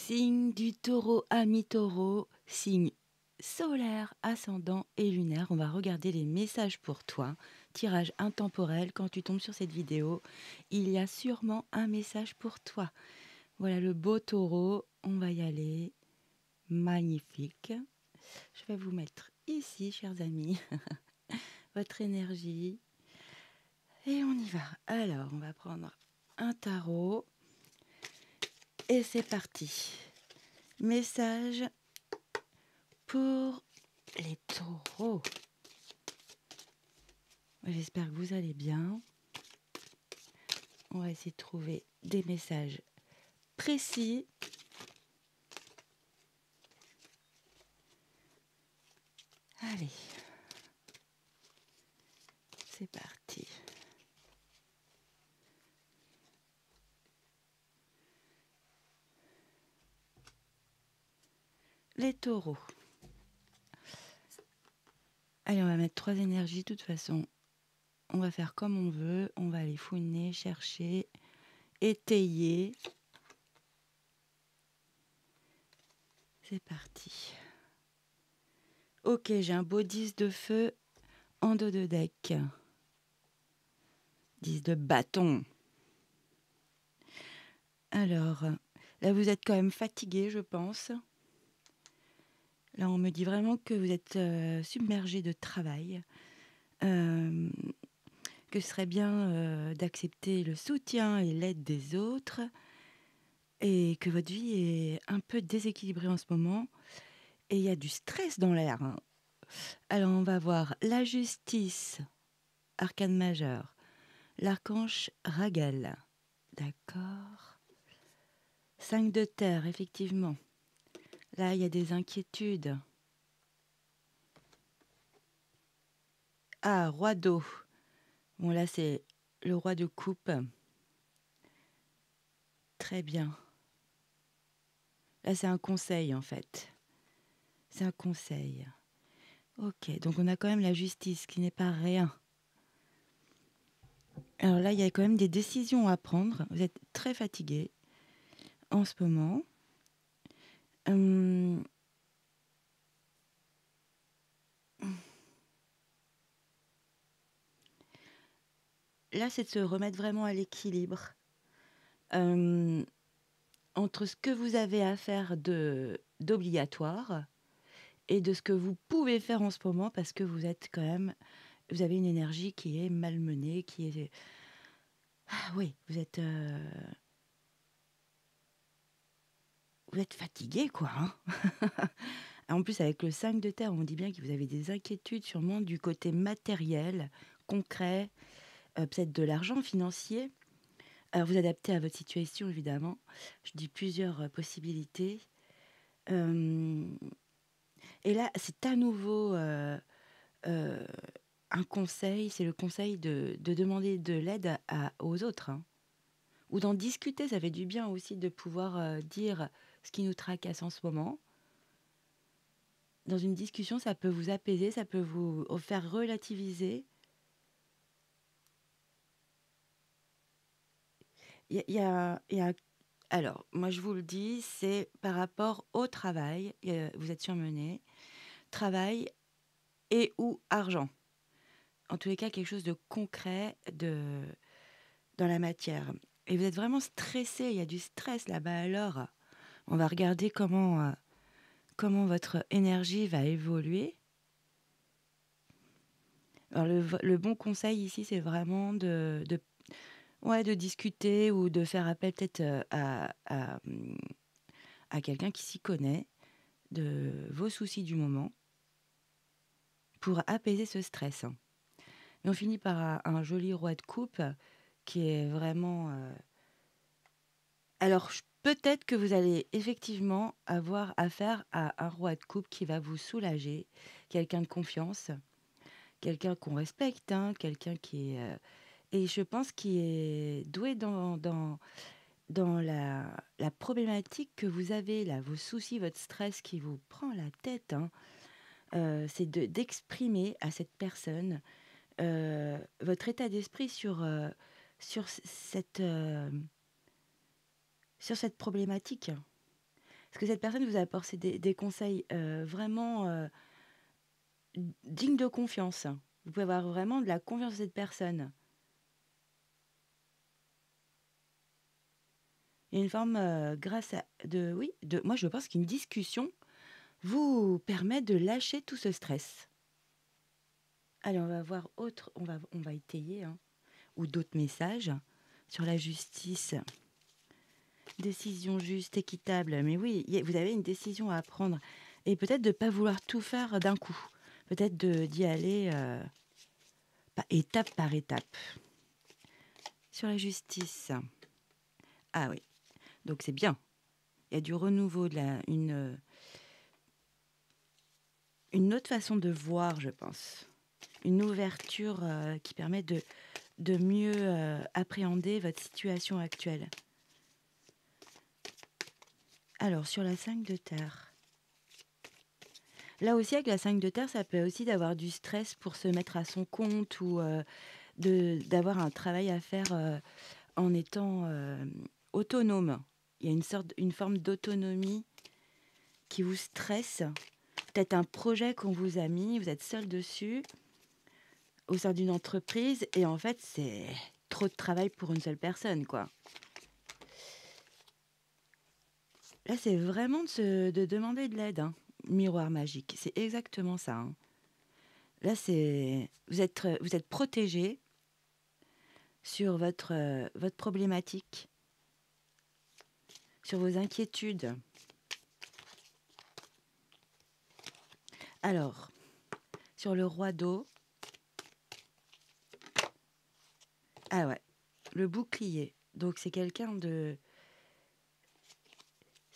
Signe du taureau à mi-taureau, signe solaire, ascendant et lunaire. On va regarder les messages pour toi. Tirage intemporel. Quand tu tombes sur cette vidéo, il y a sûrement un message pour toi. Voilà le beau taureau. On va y aller. Magnifique. Je vais vous mettre ici, chers amis, votre énergie. Et on y va. Alors, on va prendre un tarot. Et c'est parti. Message pour les taureaux. J'espère que vous allez bien. On va essayer de trouver des messages précis. Allez, c'est parti. Les taureaux. Allez, on va mettre 3 énergies. De toute façon, on va faire comme on veut. On va aller fouiner, chercher, étayer. C'est parti. Ok, j'ai un beau 10 de feu en dos de deck. 10 de bâton. Alors, là, vous êtes quand même fatigué, je pense. Là, on me dit vraiment que vous êtes submergé de travail. Que ce serait bien d'accepter le soutien et l'aide des autres. Et que votre vie est un peu déséquilibrée en ce moment. Et il y a du stress dans l'air. Hein. Alors, on va voir la justice, arcane majeur. L'archange Ragal. D'accord. 5 de terre, effectivement. Là, il y a des inquiétudes. Ah, roi d'eau. Bon, là, c'est le roi de coupe. Très bien. Là, c'est un conseil, en fait. C'est un conseil. Ok, donc on a quand même la justice, qui n'est pas rien. Alors là, il y a quand même des décisions à prendre. Vous êtes très fatigué en ce moment. Là, c'est de se remettre vraiment à l'équilibre entre ce que vous avez à faire d'obligatoire et de ce que vous pouvez faire en ce moment parce que vous êtes quand même, vous avez une énergie qui est malmenée, qui est... Ah oui, vous êtes fatigué, quoi. Hein. En plus, avec le 5 de terre, on dit bien que vous avez des inquiétudes sûrement du côté matériel, concret, peut-être de l'argent financier. Alors, vous adaptez à votre situation, évidemment. Je dis plusieurs possibilités. Et là, c'est à nouveau euh, un conseil, c'est le conseil de demander de l'aide aux autres. Hein. Ou d'en discuter, ça fait du bien aussi de pouvoir dire ce qui nous tracasse en ce moment. Dans une discussion, ça peut vous apaiser, ça peut vous faire relativiser. Alors, moi je vous le dis, c'est par rapport au travail. Vous êtes surmené. Travail et ou argent. En tous les cas, quelque chose de concret dans la matière. Et vous êtes vraiment stressé, il y a du stress là-bas. Alors, on va regarder comment votre énergie va évoluer. Alors, le bon conseil ici, c'est vraiment de discuter ou de faire appel peut-être à quelqu'un qui s'y connaît de vos soucis du moment pour apaiser ce stress. Et on finit par un joli roi de coupe qui est vraiment... Alors, peut-être que vous allez effectivement avoir affaire à un roi de coupe qui va vous soulager, quelqu'un de confiance, quelqu'un qu'on respecte, hein, quelqu'un qui est... et je pense qu'il est doué dans la problématique que vous avez, là, vos soucis, votre stress qui vous prend la tête, hein, c'est d'exprimer à cette personne votre état d'esprit sur cette problématique. Parce que cette personne vous a apporté des conseils vraiment dignes de confiance. Vous pouvez avoir vraiment de la confiance en cette personne. Il y a une forme, grâce à moi je pense qu'une discussion vous permet de lâcher tout ce stress. Allez, on va voir on va étayer, hein, ou d'autres messages sur la justice. Décision juste, équitable. Mais oui, vous avez une décision à prendre. Et peut-être de ne pas vouloir tout faire d'un coup. Peut-être d'y aller étape par étape. Sur la justice. Ah oui, donc c'est bien. Il y a du renouveau, une autre façon de voir, je pense. Une ouverture qui permet de mieux appréhender votre situation actuelle. Alors, sur la 5 de terre. Là aussi, avec la 5 de terre, ça peut aussi d'avoir du stress pour se mettre à son compte ou d'avoir un travail à faire en étant autonome. Il y a une forme d'autonomie qui vous stresse. Peut-être un projet qu'on vous a mis, vous êtes seul dessus, au sein d'une entreprise, et en fait, c'est trop de travail pour une seule personne, quoi. Là, c'est vraiment de demander de l'aide, hein. Miroir magique, c'est exactement ça, hein. Là, vous êtes protégé sur votre problématique, sur vos inquiétudes. Alors, sur le roi d'eau, ah ouais, le bouclier. Donc, c'est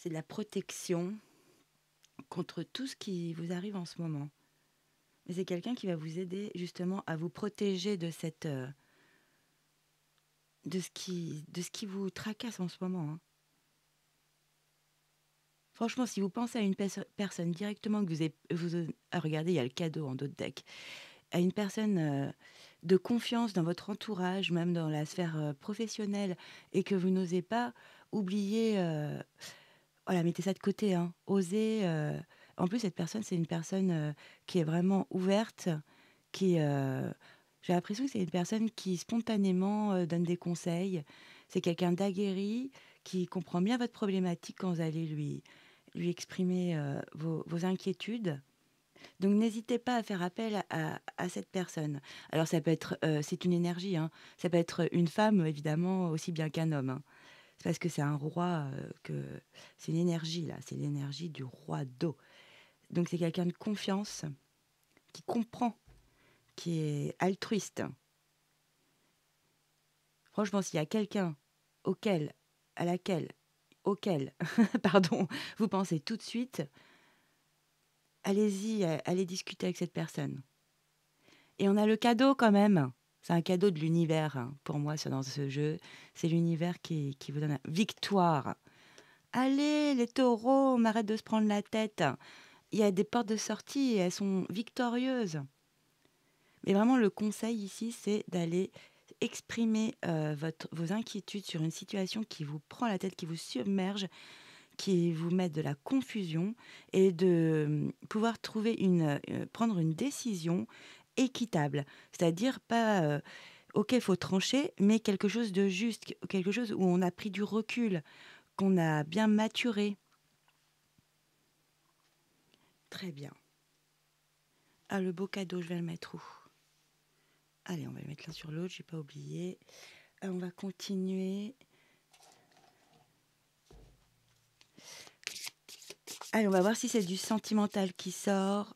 c'est de la protection contre tout ce qui vous arrive en ce moment. Mais c'est quelqu'un qui va vous aider justement à vous protéger de de ce qui vous tracasse en ce moment, hein. Franchement, si vous pensez à une personne directement que regardez, il y a le cadeau en dos de deck. À une personne de confiance dans votre entourage, même dans la sphère professionnelle, et que vous n'osez pas oublier, voilà, mettez ça de côté, hein. Osez. En plus, cette personne, c'est une personne qui est vraiment ouverte, j'ai l'impression que c'est une personne qui spontanément donne des conseils. C'est quelqu'un d'aguerri qui comprend bien votre problématique quand vous allez lui exprimer vos inquiétudes. Donc n'hésitez pas à faire appel à cette personne. Alors ça peut être, c'est une énergie, hein. Ça peut être une femme évidemment aussi bien qu'un homme, hein. C'est parce que c'est un roi que c'est une énergie là, c'est l'énergie du roi d'eau. Donc c'est quelqu'un de confiance, qui comprend, qui est altruiste. Franchement, s'il y a quelqu'un auquel, à laquelle, auquel, pardon, vous pensez tout de suite, allez-y, allez discuter avec cette personne. Et on a le cadeau quand même. C'est un cadeau de l'univers, hein, pour moi, dans ce jeu. C'est l'univers qui vous donne la victoire. Allez, les taureaux, on arrête de se prendre la tête. Il y a des portes de sortie et elles sont victorieuses. Mais vraiment, le conseil ici, c'est d'aller exprimer vos inquiétudes sur une situation qui vous prend la tête, qui vous submerge, qui vous met de la confusion, et de pouvoir prendre une décision équitable. C'est-à-dire pas, ok, il faut trancher, mais quelque chose de juste, quelque chose où on a pris du recul, qu'on a bien maturé. Très bien. Ah, le beau cadeau, je vais le mettre où? Allez, on va le mettre l'un sur l'autre, j'ai pas oublié. On va continuer. Allez, on va voir si c'est du sentimental qui sort.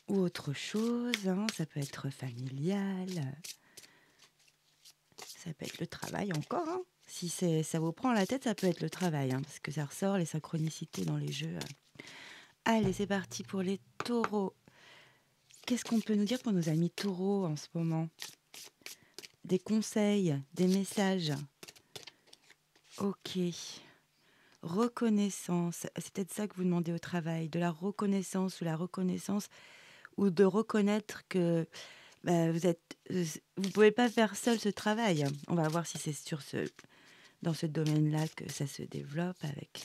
Ou autre chose, hein. Ça peut être familial. Ça peut être le travail encore, hein. Si ça vous prend la tête, ça peut être le travail, hein, parce que ça ressort les synchronicités dans les jeux. Allez, c'est parti pour les taureaux. Qu'est-ce qu'on peut nous dire pour nos amis taureaux en ce moment? Des conseils, des messages. Ok. Reconnaissance. C'est peut-être ça que vous demandez au travail. De la reconnaissance ou de reconnaître que vous pouvez pas faire seul ce travail. On va voir si c'est sur dans ce domaine-là que ça se développe avec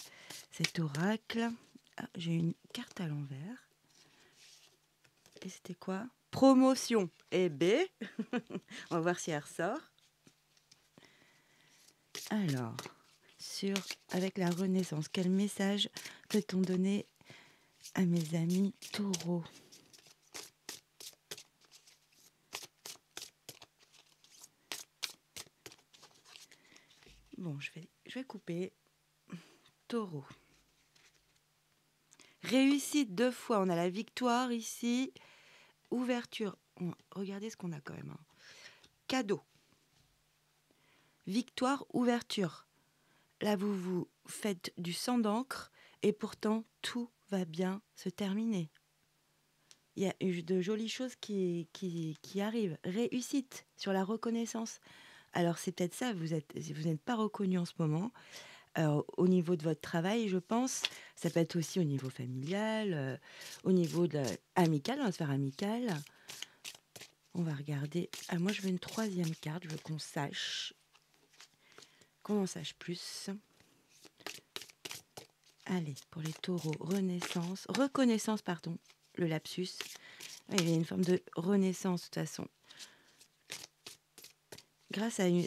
cet oracle. Ah, j'ai une carte à l'envers. Et c'était quoi? Promotion. Et B. On va voir si elle ressort. Alors, avec la Renaissance, quel message peut-on donner à mes amis taureaux? Bon, je vais couper. Taureau. Réussite 2 fois. On a la victoire ici. Ouverture. Regardez ce qu'on a quand même. Hein. Cadeau. Victoire, ouverture. Là, vous vous faites du sang d'encre et pourtant, tout va bien se terminer. Il y a eu de jolies choses qui arrivent. Réussite sur la reconnaissance. Alors, c'est peut-être ça, vous n'êtes pas reconnu en ce moment. Au niveau de votre travail, je pense. Ça peut être aussi au niveau familial, au niveau amical, dans la sphère amicale. On va regarder. Ah, moi, je veux une 3e carte. Je veux qu'on sache. Qu'on en sache plus. Allez, pour les taureaux, reconnaissance, pardon, le lapsus. Il y a une forme de renaissance, de toute façon. Grâce il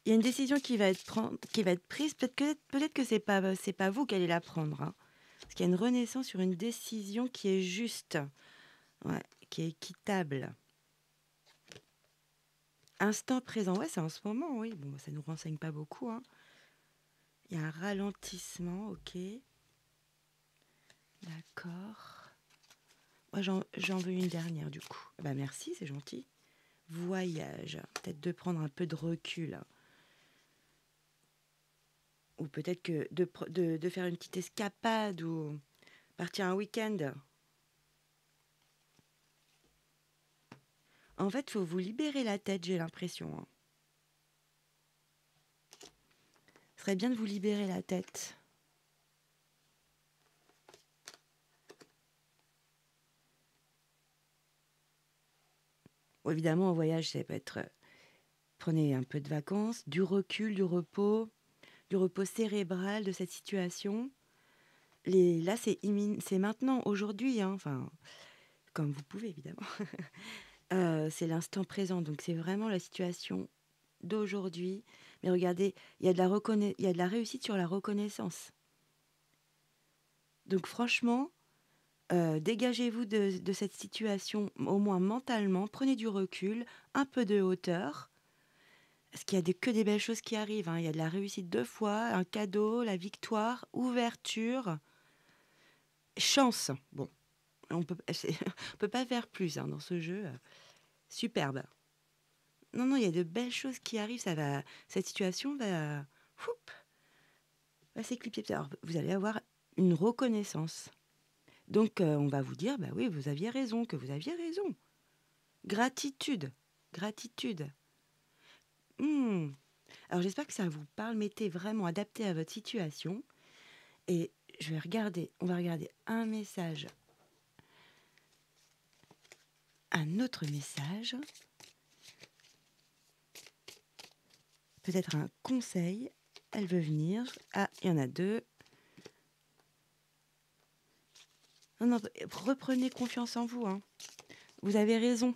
y a une décision qui va être prise. Peut-être que c'est pas vous qui allez la prendre. Hein. Parce qu'il y a une renaissance sur une décision qui est juste, ouais, qui est équitable. Instant présent, ouais, c'est en ce moment, oui. Bon, ça nous renseigne pas beaucoup. Hein. Il y a un ralentissement, ok. D'accord. Moi, j'en veux une dernière, du coup. Bah, merci, c'est gentil. Voyage. Peut-être de prendre un peu de recul. Ou peut-être que de faire une petite escapade ou partir un week-end. En fait, il faut vous libérer la tête, j'ai l'impression. Hein. Ce serait bien de vous libérer la tête. Bon, évidemment, en voyage, ça peut être... prenez un peu de vacances, du recul, du repos cérébral de cette situation. Là, c'est maintenant, aujourd'hui, hein, enfin, comme vous pouvez, évidemment. C'est l'instant présent, donc c'est vraiment la situation d'aujourd'hui. Mais regardez, il y a de la réussite sur la reconnaissance. Donc franchement, dégagez-vous de cette situation, au moins mentalement, prenez du recul, un peu de hauteur, parce qu'il y a que des belles choses qui arrivent. Hein. Il y a de la réussite 2 fois, un cadeau, la victoire, ouverture, chance. Bon, on peut pas faire plus hein, dans ce jeu. Superbe. Non, il y a de belles choses qui arrivent. Cette situation va s'éclipser. Alors, vous allez avoir une reconnaissance. Donc, on va vous dire, bah oui, vous aviez raison, que vous aviez raison. Gratitude. Alors, j'espère que ça vous parle. Mettez vraiment adapté à votre situation. Et on va regarder un autre message. Peut-être un conseil. Elle veut venir. Ah, il y en a 2. Non, reprenez confiance en vous. Hein. Vous avez raison.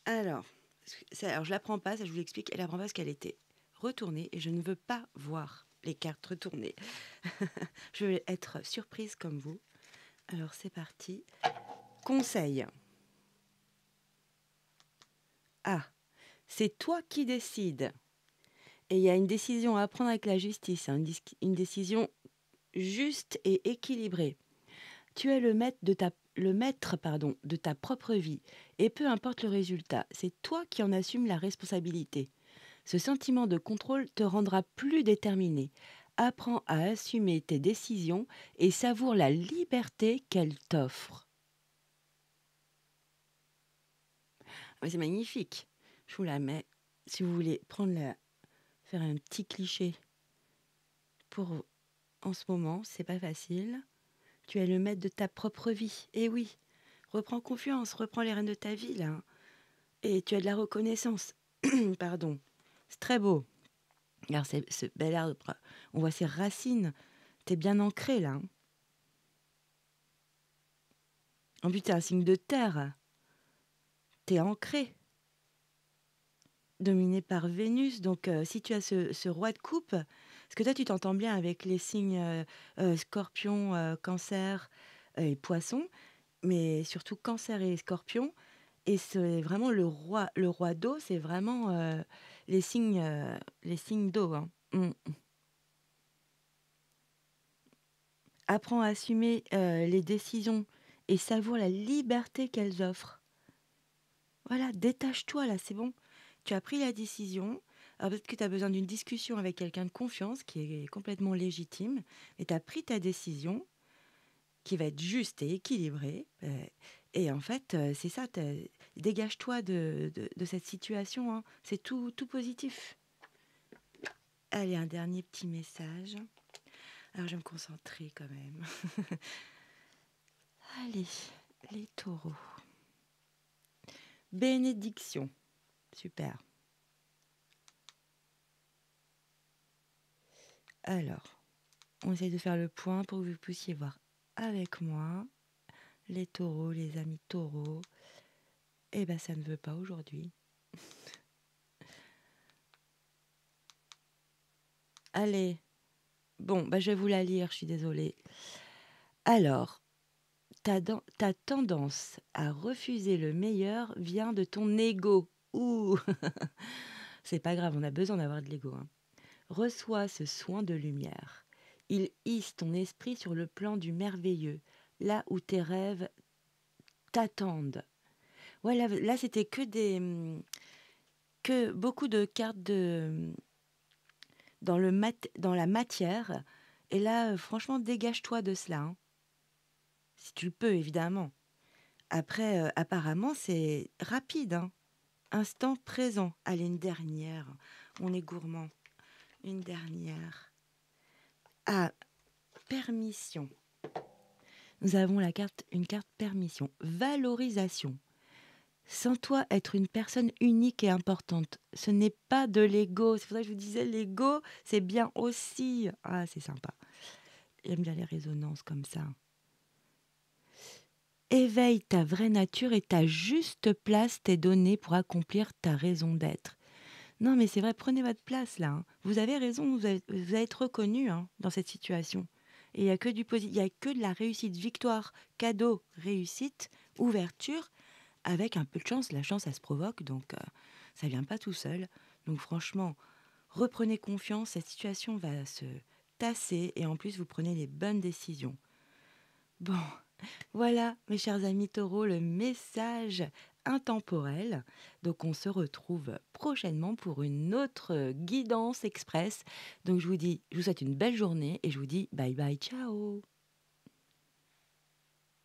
Alors, je la prends pas, ça je vous l'explique. Elle la prend pas parce qu'elle était retournée et je ne veux pas voir les cartes retournées. Je veux être surprise comme vous. Alors c'est parti. Conseil. Ah, c'est toi qui décides. Et il y a une décision à prendre avec la justice, hein, une décision juste et équilibrée. Tu es le maître de ta propre vie et peu importe le résultat, c'est toi qui en assumes la responsabilité. Ce sentiment de contrôle te rendra plus déterminé. Apprends à assumer tes décisions et savoure la liberté qu'elles t'offrent. Ah, c'est magnifique. Je vous la mets. Si vous voulez faire un petit cliché pour en ce moment, c'est pas facile. Tu es le maître de ta propre vie. Et oui, reprends confiance, reprends les rênes de ta vie là. et tu as de la reconnaissance. Pardon. C'est très beau. Alors, ce bel arbre, on voit ses racines. T'es bien ancré là, hein. En plus, t'es un signe de terre. T'es ancré, dominé par Vénus. Donc, si tu as ce roi de coupe, parce que toi, tu t'entends bien avec les signes scorpion, cancer et poisson, mais surtout cancer et scorpion. Et c'est vraiment le roi d'eau, c'est vraiment les signes d'eau, hein. Mm. Apprends à assumer les décisions et savoure la liberté qu'elles offrent. Voilà, détache-toi là, c'est bon. Tu as pris la décision. Alors peut-être que tu as besoin d'une discussion avec quelqu'un de confiance qui est complètement légitime, mais tu as pris ta décision qui va être juste et équilibrée. Et en fait, c'est ça, dégage-toi de cette situation, hein. C'est tout positif. Allez, un dernier petit message. Alors, je vais me concentrer quand même. Allez, les taureaux. Bénédiction. Super. Alors, on essaye de faire le point pour que vous puissiez voir avec moi les taureaux, les amis taureaux. Eh ben, ça ne veut pas aujourd'hui. Allez. Bon, bah, je vais vous la lire, je suis désolée. Alors, ta tendance à refuser le meilleur vient de ton ego. Ouh. C'est pas grave, on a besoin d'avoir de l'ego, hein. Reçois ce soin de lumière. Il hisse ton esprit sur le plan du merveilleux, là où tes rêves t'attendent. Voilà, là c'était que beaucoup de cartes dans la matière. Et là, franchement, dégage-toi de cela, hein. Si tu le peux, évidemment. Après, apparemment, c'est rapide, hein. Instant présent. Allez, une dernière. On est gourmand. Une dernière. Ah, permission. Nous avons une carte permission. Valorisation. Sens-toi être une personne unique et importante. Ce n'est pas de l'ego. C'est pour ça que je vous disais, l'ego, c'est bien aussi. Ah, c'est sympa. J'aime bien les résonances comme ça. Éveille ta vraie nature et ta juste place t'est donnée pour accomplir ta raison d'être. Non, mais c'est vrai, prenez votre place là, hein. Vous avez raison, vous allez être reconnu, hein, dans cette situation. Et il n'y a que il y a que de la réussite, victoire, cadeau, réussite, ouverture. Avec un peu de chance, la chance, ça se provoque, donc ça vient pas tout seul. Donc franchement, reprenez confiance, cette situation va se tasser et en plus, vous prenez les bonnes décisions. Bon, voilà, mes chers amis taureaux, le message intemporel. Donc on se retrouve prochainement pour une autre guidance express. Donc je vous souhaite une belle journée et je vous dis bye bye, ciao.